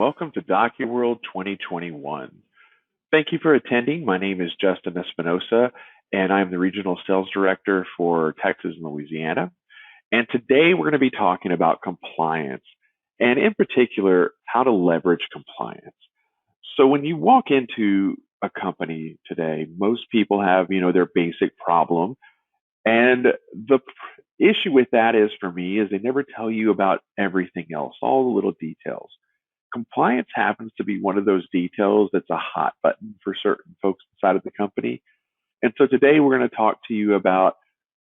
Welcome to DocuWorld 2021. Thank you for attending. My name is Justin Espinosa, and I'm the Regional Sales Director for Texas and Louisiana. And today we're going to be talking about compliance, and in particular, how to leverage compliance. So when you walk into a company today, most people have, their basic problem. And the issue with that is, for me, is they never tell you about everything else, all the little details. Compliance happens to be one of those details that's a hot button for certain folks inside of the company. And so today we're going to talk to you about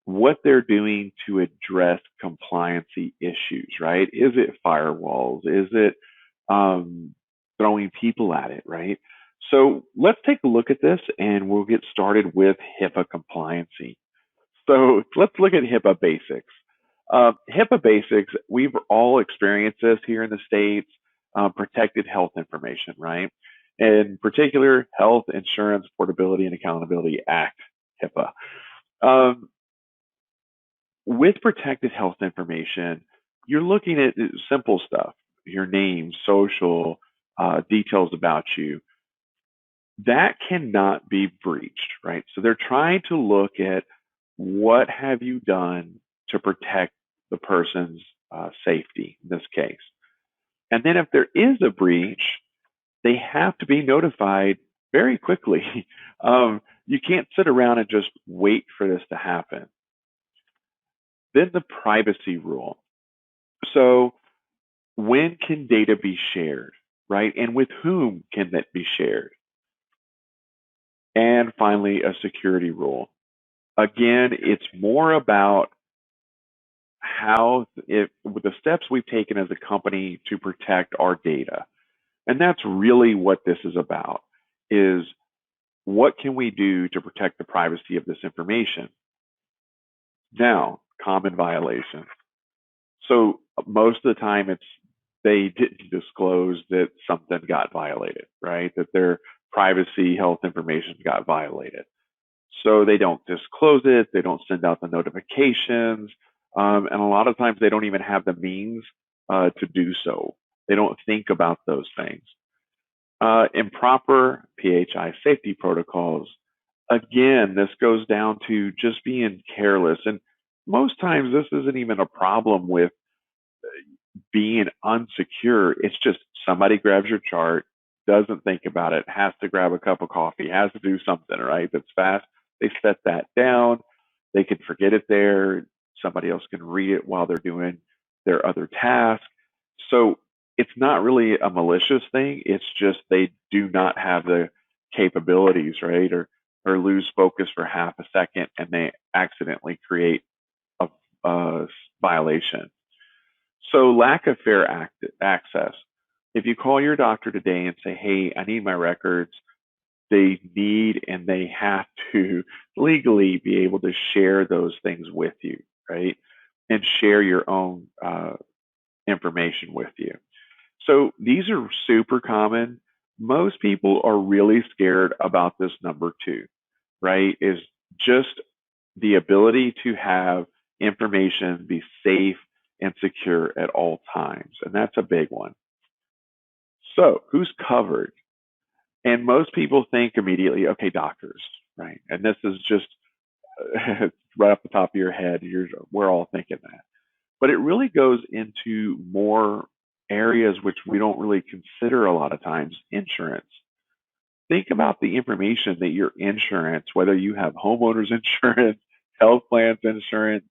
what they're doing to address compliancy issues, right? Is it firewalls? Is it throwing people at it, right? So let's take a look at this and we'll get started with HIPAA compliancy. So let's look at HIPAA basics. HIPAA basics, we've all experienced this here in the States, protected health information, right? In particular, Health Insurance Portability and Accountability Act, HIPAA. With protected health information, you're looking at simple stuff, your name, social, details about you. That cannot be breached, right? So they're trying to look at what have you done to protect the person's safety in this case. And then if there is a breach, they have to be notified very quickly. You can't sit around and just wait for this to happen. Then the privacy rule. So when can data be shared, right? And with whom can that be shared? And finally, a security rule. Again, it's more about with the steps we've taken as a company to protect our data. And that's really what this is about, is what can we do to protect the privacy of this information? Now, common violations. So most of the time they didn't disclose that something got violated, right? That their privacy health information got violated. So they don't disclose it. They don't send out the notifications. And a lot of times they don't even have the means to do so. They don't think about those things. Improper PHI safety protocols. Again, this goes down to just being careless. And most times this isn't even a problem with being unsecure. It's just somebody grabs your chart, doesn't think about it, has to grab a cup of coffee, has to do something, right? That's fast. They set that down. They can forget it there. Somebody else can read it while they're doing their other task. So it's not really a malicious thing. It's just they do not have the capabilities, right? Or lose focus for half a second and they accidentally create a violation. So lack of fair access. If you call your doctor today and say, hey, I need my records, they need and they have to legally be able to share those things with you, right? And share your own information with you. So these are super common. Most people are really scared about this number two, right? Is just the ability to have information be safe and secure at all times. And that's a big one. So who's covered? And most people think immediately, okay, doctors, right? And this is just right off the top of your head, we're all thinking that. But it really goes into more areas which we don't really consider a lot of times. Insurance. Think about the information that your insurance, whether you have homeowners insurance, health plans insurance,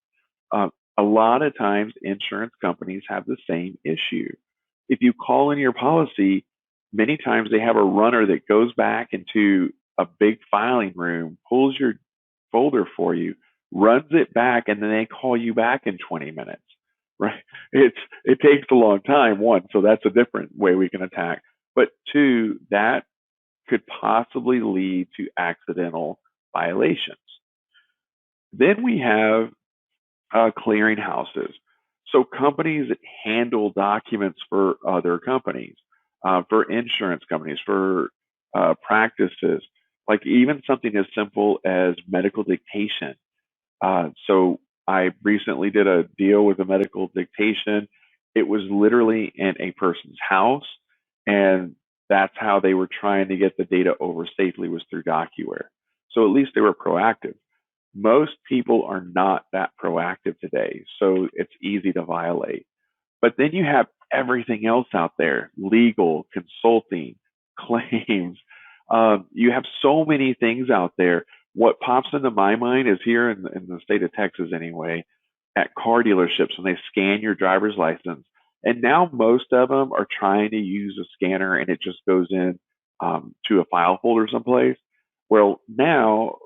a lot of times insurance companies have the same issue. If you call in your policy, many times they have a runner that goes back into a big filing room, pulls your folder for you, runs it back, and then they call you back in 20 minutes, right? It takes a long time, one, so that's a different way we can attack. But two, that could possibly lead to accidental violations. Then we have clearinghouses. So companies that handle documents for other companies, for insurance companies, for practices, like even something as simple as medical dictation. So I recently did a deal with a medical dictation. It was literally in a person's house. And that's how they were trying to get the data over safely, was through DocuWare. So at least they were proactive. Most people are not that proactive today, so it's easy to violate. But then you have everything else out there: legal, consulting, claims. You have so many things out there. What pops into my mind is here in the state of Texas, anyway, at car dealerships when they scan your driver's license. And now most of them are trying to use a scanner and it just goes in to a file folder someplace. Well, now,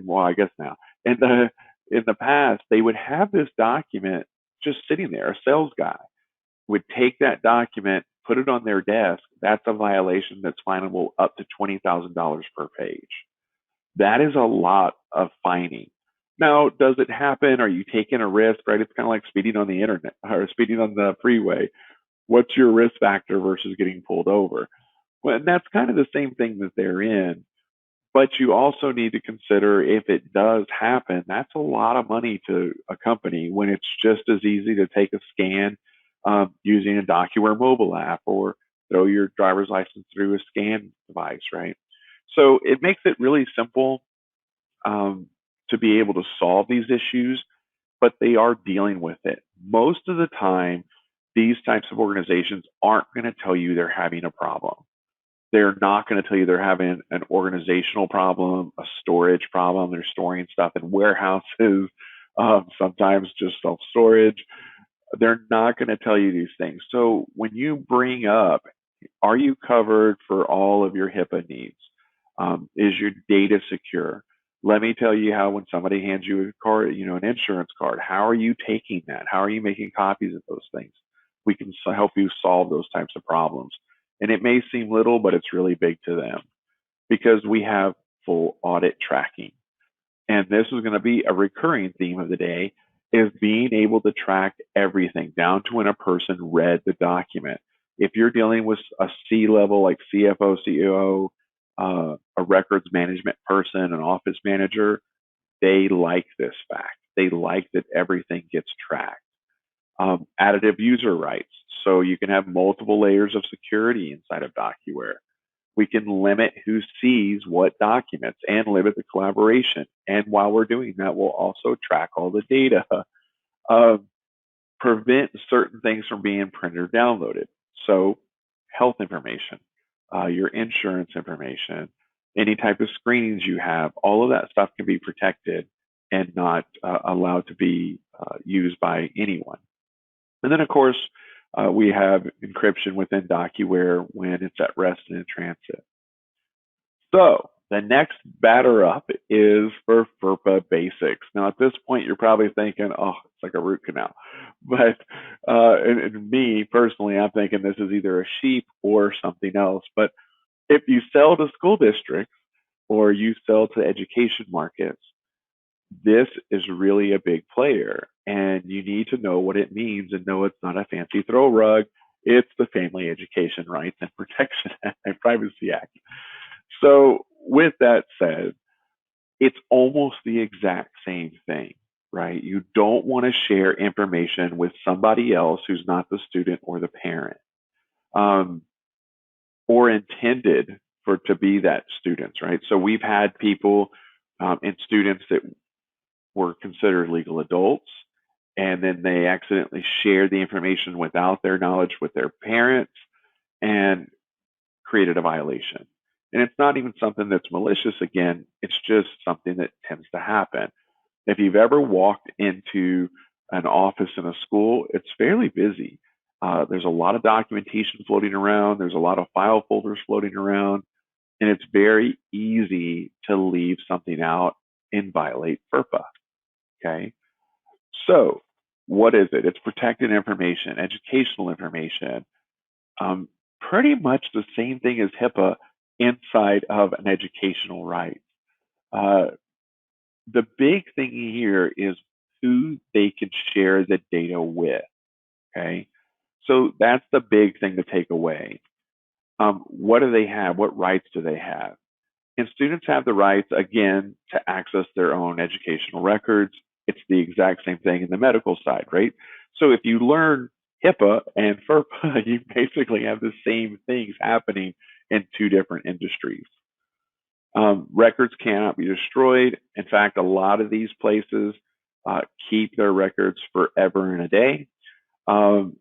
well, I guess now, in the past, they would have this document just sitting there. A sales guy would take that document, put it on their desk. That's a violation that's finable up to $20,000 per page. That is a lot of fining. Now, does it happen? Are you taking a risk, right? It's kind of like speeding on the internet or speeding on the freeway. What's your risk factor versus getting pulled over? Well, and that's kind of the same thing that they're in. But you also need to consider, if it does happen, that's a lot of money to a company when it's just as easy to take a scan using a DocuWare mobile app, or throw your driver's license through a scan device, right? So it makes it really simple to be able to solve these issues, but they are dealing with it. Most of the time, these types of organizations aren't going to tell you they're having a problem. They're not going to tell you they're having an organizational problem, a storage problem. They're storing stuff in warehouses, sometimes just self storage. They're not going to tell you these things. So when you bring up, are you covered for all of your HIPAA needs? Is your data secure? Let me tell you how, when somebody hands you a card, an insurance card, how are you taking that? How are you making copies of those things? We can help you solve those types of problems. And it may seem little, but it's really big to them, because we have full audit tracking. And this is going to be a recurring theme of the day, is being able to track everything down to when a person read the document. If you're dealing with a C-level like CFO, CEO, a records management person, an office manager, they like this fact. They like that everything gets tracked. Additive user rights. So you can have multiple layers of security inside of DocuWare. We can limit who sees what documents and limit the collaboration. And while we're doing that, we'll also track all the data, prevent certain things from being printed or downloaded. So health information, your insurance information, any type of screenings you have, all of that stuff can be protected and not allowed to be used by anyone. And then, of course, we have encryption within DocuWare when it's at rest and in transit. So the next batter up is for FERPA basics. Now, at this point, you're probably thinking, oh, it's like a root canal. But and me personally, I'm thinking this is either a sheep or something else. But if you sell to school districts or you sell to education markets, this is really a big player, and you need to know what it means, and know it's not a fancy throw rug. It's the Family Education Rights and Protection and Privacy Act. So with that said, it's almost the exact same thing, right? You don't want to share information with somebody else who's not the student or the parent, or intended for to be that students, right? So we've had people and students that were considered legal adults, and then they accidentally shared the information without their knowledge with their parents and created a violation. And it's not even something that's malicious. Again, it's just something that tends to happen. If you've ever walked into an office in a school, it's fairly busy. There's a lot of documentation floating around. There's a lot of file folders floating around, and it's very easy to leave something out and violate FERPA. Okay. So what is it? It's protected information, educational information, pretty much the same thing as HIPAA inside of an educational right. The big thing here is who they can share the data with. Okay. So that's the big thing to take away. What do they have? What rights do they have? And students have the rights, again, to access their own educational records. It's the exact same thing in the medical side, right? So if you learn HIPAA and FERPA, you basically have the same things happening in two different industries. Records cannot be destroyed. In fact, a lot of these places keep their records forever and a day. Um,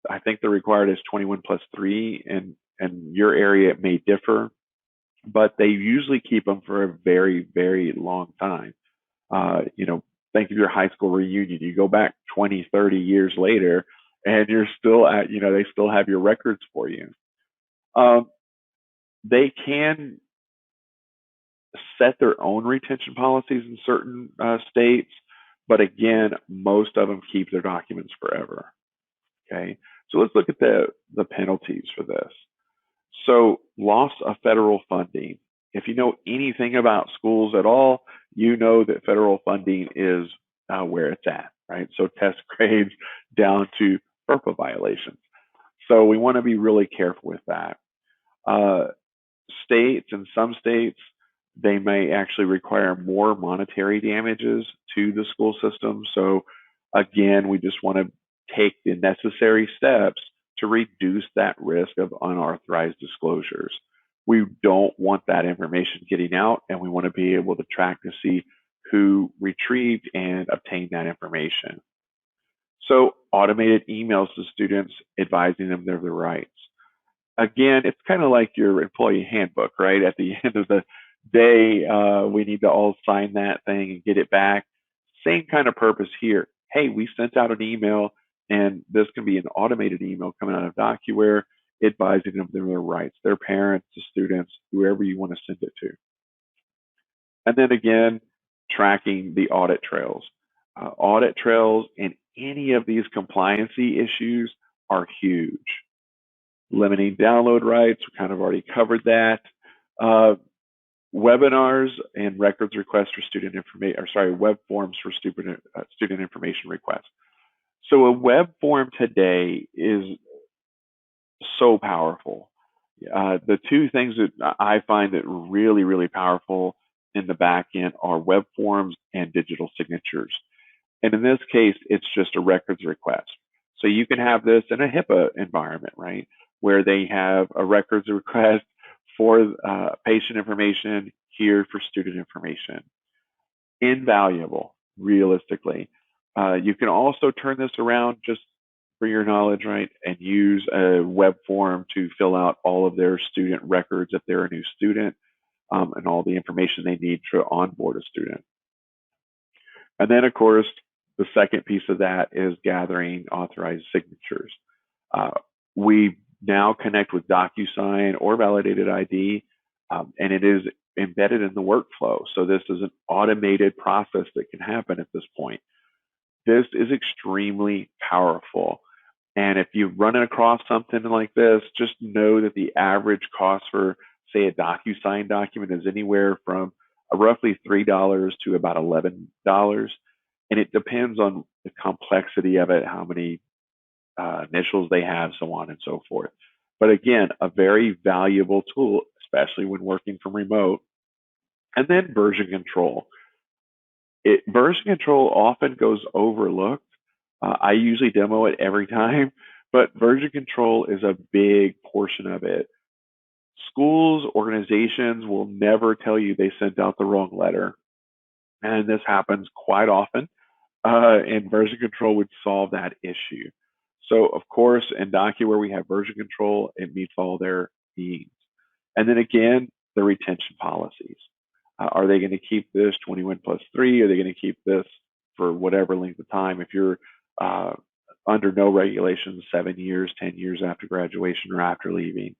I think the required is 21 plus 3, and your area it may differ, but they usually keep them for a very, very long time. You know, think of your high school reunion. You go back 20, 30 years later, and you're still at, they still have your records for you. Um, they can set their own retention policies in certain states, but again, most of them keep their documents forever. Okay, so let's look at the penalties for this. So, loss of federal funding. If you know anything about schools at all, you know that federal funding is where it's at, right? So, test grades down to FERPA violations. So, we want to be really careful with that. Uh, States, in some states, they may actually require more monetary damages to the school system. So, again, we just want to take the necessary steps to reduce that risk of unauthorized disclosures. We don't want that information getting out, and we want to be able to track to see who retrieved and obtained that information. So, automated emails to students advising them of their rights. Again, it's kind of like your employee handbook, right? At the end of the day, we need to all sign that thing and get it back. Same kind of purpose here. Hey, we sent out an email, and this can be an automated email coming out of DocuWare advising them of their rights, their parents, the students, whoever you want to send it to. And then again, tracking the audit trails. Audit trails in any of these compliancy issues are huge. Limiting download rights, we kind of already covered that. Uh, Webinars and records requests for student information, or sorry, web forms for student information requests. So a web form today is so powerful. The two things that I find that really, really powerful in the back end are web forms and digital signatures. And in this case, it's just a records request. So you can have this in a HIPAA environment, right? Where they have a records request for patient information here for student information. Invaluable, realistically. You can also turn this around just for your knowledge, right? And use a web form to fill out all of their student records if they're a new student, and all the information they need to onboard a student. And then, of course, the second piece of that is gathering authorized signatures. Uh, we now connect with DocuSign or Validated ID, and it is embedded in the workflow. So this is an automated process that can happen at this point. This is extremely powerful. And if you're running across something like this, just know that the average cost for, say, a DocuSign document is anywhere from roughly $3 to about $11. And it depends on the complexity of it, how many initials they have, so on and so forth. But again, a very valuable tool, especially when working from remote. And then version control. Version control often goes overlooked. I usually demo it every time, but version control is a big portion of it. Schools, organizations will never tell you they sent out the wrong letter. And this happens quite often. And version control would solve that issue. So, of course, in DocuWare, we have version control. It meets all their needs. And then again, the retention policies. Are they going to keep this 21 plus 3? Are they going to keep this for whatever length of time? If you're uh, under no regulations, 7 years, 10 years after graduation or after leaving.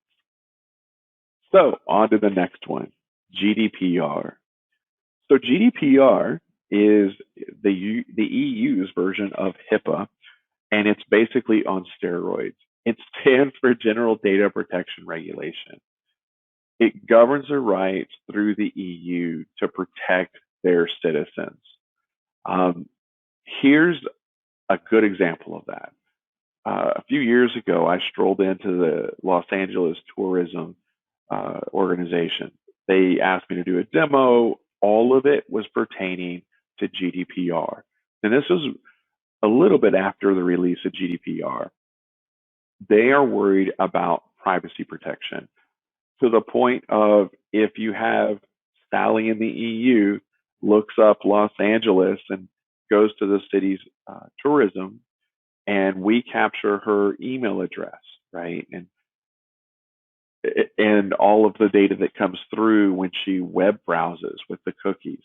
So, on to the next one, GDPR. So, GDPR is the EU's version of HIPAA, and it's basically on steroids. It stands for General Data Protection Regulation. It governs their rights through the EU to protect their citizens. Um, Here's a good example of that. A few years ago, I strolled into the Los Angeles tourism organization. They asked me to do a demo. All of it was pertaining to GDPR. And this was a little bit after the release of GDPR. They are worried about privacy protection to the point of if you have Sally in the EU looks up Los Angeles and goes to the city's tourism, and we capture her email address, right? And all of the data that comes through when she web browses with the cookies.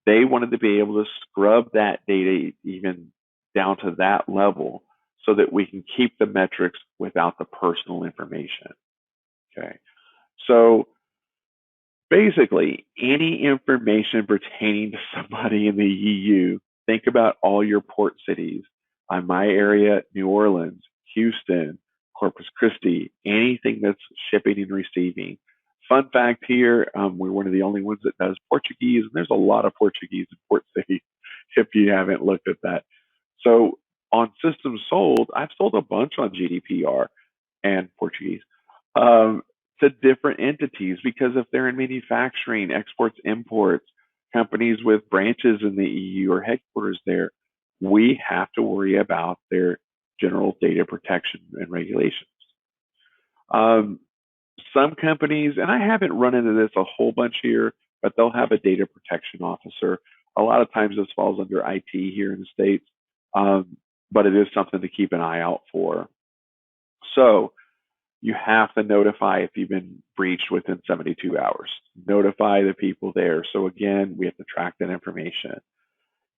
They wanted to be able to scrub that data even down to that level so that we can keep the metrics without the personal information. Okay. So basically, any information pertaining to somebody in the EU, think about all your port cities. On my area, New Orleans, Houston, Corpus Christi, anything that's shipping and receiving. Fun fact here, we're one of the only ones that does Portuguese, and there's a lot of Portuguese in port cities if you haven't looked at that. So on systems sold, I've sold a bunch on GDPR and Portuguese um, to different entities because if they're in manufacturing, exports, imports, companies with branches in the EU or headquarters there, we have to worry about their general data protection and regulations. Um, some companies, and I haven't run into this a whole bunch here, but they'll have a data protection officer. A lot of times this falls under IT here in the States, um, but it is something to keep an eye out for. So you have to notify if you've been breached within 72 hours. Notify the people there. So again, we have to track that information.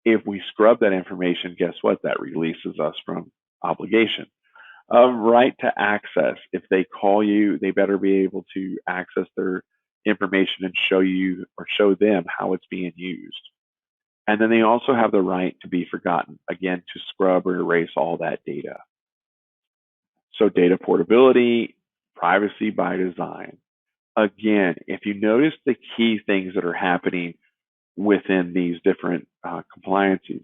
If we scrub that information, guess what? That releases us from obligation. Right to access. If they call you, they better be able to access their information and show you or show them how it's being used. And then they also have the right to be forgotten, again, to scrub or erase all that data. So data portability, privacy by design. Again, if you notice the key things that are happening within these different compliances,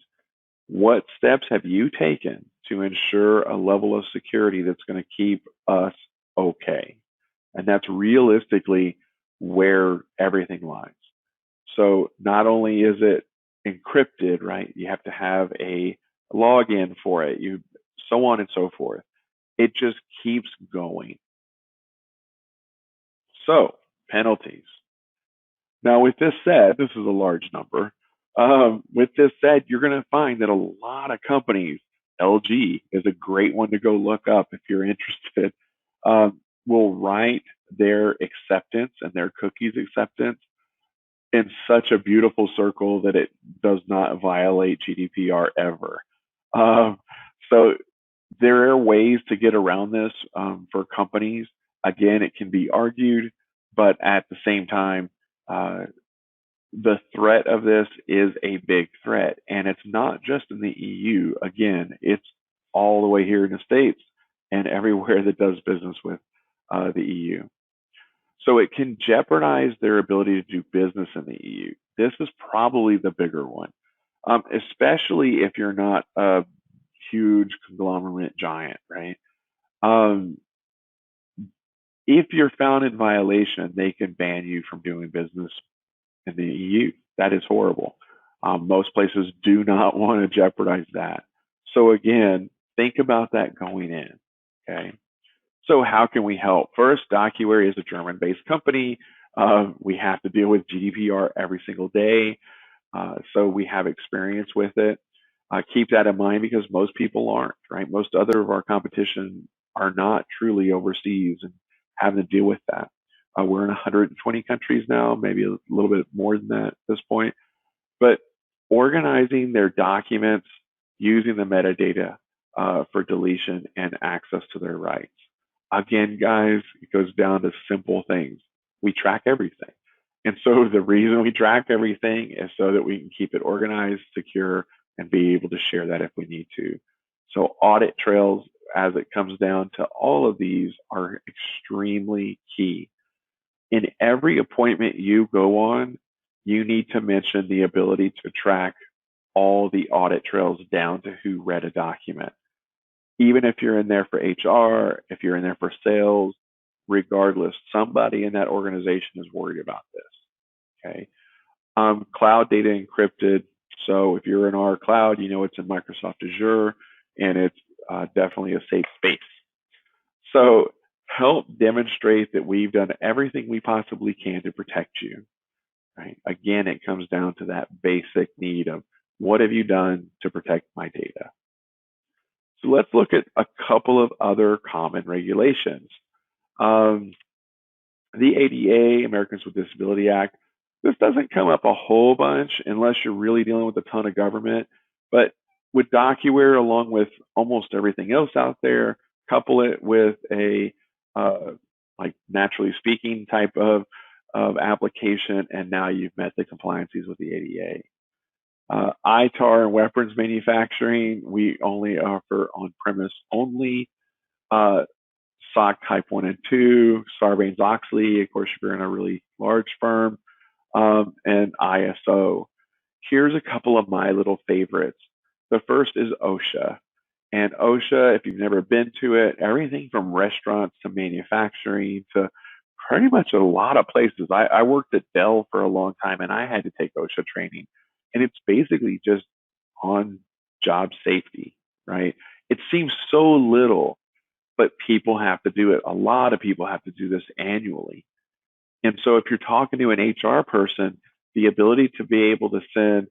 what steps have you taken to ensure a level of security that's going to keep us okay? And that's realistically where everything lies. So not only is it encrypted, right? You have to have a login for it, you so on and so forth. It just keeps going. So penalties. Now, with this said, this is a large number. With this said, you're going to find that a lot of companies, LG is a great one to go look up if you're interested, will write their acceptance and their cookies acceptance in such a beautiful circle that it does not violate GDPR ever. So there are ways to get around this for companies. Again, it can be argued, but at the same time, uh, the threat of this is a big threat. And it's not just in the EU. Again, it's all the way here in the States and everywhere that does business with the EU. So it can jeopardize their ability to do business in the EU. This is probably the bigger one, especially if you're not a huge conglomerate giant, right? Um, if you're found in violation, they can ban you from doing business in the EU. That is horrible. Most places do not want to jeopardize that. So again, think about that going in. Okay. So how can we help? First, DocuWare is a German-based company. We have to deal with GDPR every single day. So we have experience with it. Keep that in mind because most people aren't, right? Most other of our competition are not truly overseas and having to deal with that. We're in 120 countries now, maybe a little bit more than that at this point. But organizing their documents using the metadata for deletion and access to their rights. Again, guys, it goes down to simple things. We track everything. And so the reason we track everything is so that we can keep it organized, secure, and be able to share that if we need to. So audit trails, as it comes down to all of these, are extremely key. In every appointment you go on, you need to mention the ability to track all the audit trails down to who read a document. Even if you're in there for HR, if you're in there for sales, regardless, somebody in that organization is worried about this. Okay. Cloud data encrypted. So if you're in our cloud, you know it's in Microsoft Azure and it's definitely a safe space. So help demonstrate that we've done everything we possibly can to protect you, right? Again, it comes down to that basic need of what have you done to protect my data? So let's look at a couple of other common regulations. Um, the ADA, Americans with Disability Act, this doesn't come up a whole bunch unless you're really dealing with a ton of government. But with DocuWare, along with almost everything else out there, couple it with a uh, like naturally speaking type of application, and now you've met the compliances with the ADA. ITAR and weapons manufacturing, we only offer on-premise only. Uh, SOC Type 1 and 2, Sarbanes-Oxley, of course, if you're in a really large firm, and ISO. Here's a couple of my little favorites. The first is OSHA. And OSHA, if you've never been to it, everything from restaurants to manufacturing to pretty much a lot of places. I worked at Dell for a long time and I had to take OSHA training. And it's basically just on job safety, right? It seems so little, but people have to do it. A lot of people have to do this annually. And so if you're talking to an HR person, the ability to be able to send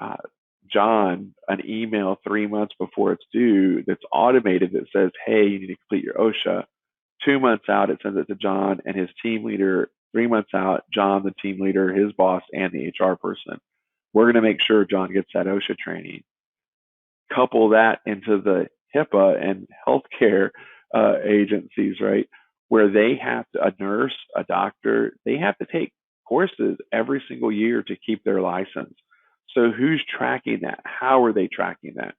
uh, John an email 3 months before it's due that's automated that says, hey, you need to complete your OSHA. 2 months out, it sends it to John and his team leader. 3 months out, John, the team leader, his boss, and the HR person. We're going to make sure John gets that OSHA training. Couple that into the HIPAA and healthcare agencies, right? Where they have to, a nurse, a doctor, they have to take courses every single year to keep their license. So who's tracking that? How are they tracking that?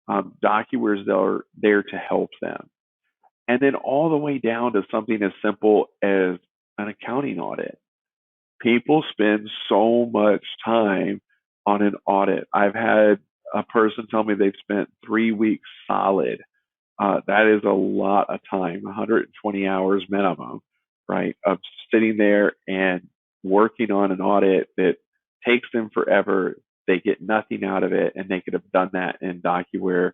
DocuWare is there to help them. And then all the way down to something as simple as an accounting audit. People spend so much time on an audit. I've had a person tell me they've spent 3 weeks solid. That is a lot of time, 120 hours minimum, right? Of sitting there and working on an audit that takes them forever. They get nothing out of it, and they could have done that in DocuWare,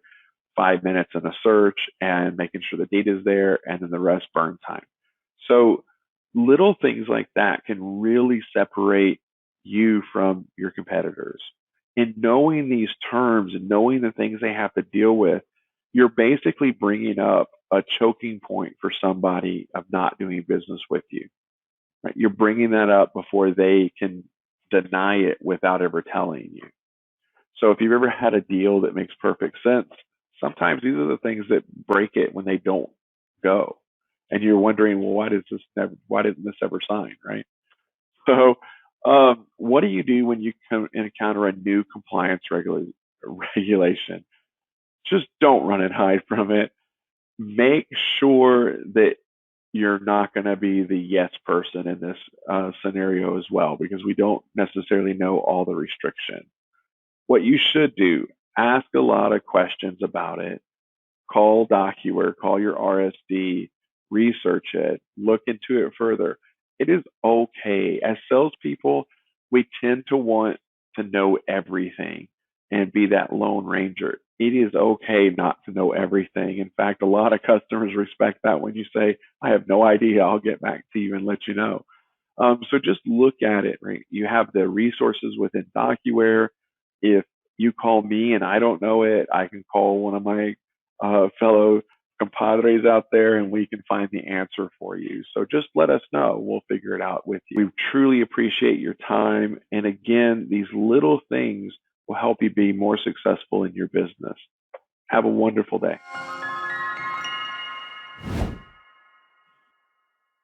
5 minutes in a search and making sure the data is there, and then the rest burn time. So little things like that can really separate you from your competitors. And knowing these terms and knowing the things they have to deal with, you're basically bringing up a choking point for somebody of not doing business with you. Right? You're bringing that up before they can deny it without ever telling you. So if you've ever had a deal that makes perfect sense, sometimes these are the things that break it when they don't go. And you're wondering, well, why didn't this ever sign, right? So, what do you do when you encounter a new compliance regulation? Just don't run and hide from it. Make sure that you're not going to be the yes person in this scenario as well, because we don't necessarily know all the restrictions. What you should do, ask a lot of questions about it. Call DocuWare, call your RSD, research it, look into it further. It is okay. As salespeople, we tend to want to know everything and be that lone ranger. It is okay not to know everything. In fact, a lot of customers respect that when you say, I have no idea, I'll get back to you and let you know. So just look at it, right? You have the resources within DocuWare. If you call me and I don't know it, I can call one of my fellow compadres out there and we can find the answer for you. So just let us know. We'll figure it out with you. We truly appreciate your time. And again, these little things will help you be more successful in your business. Have a wonderful day.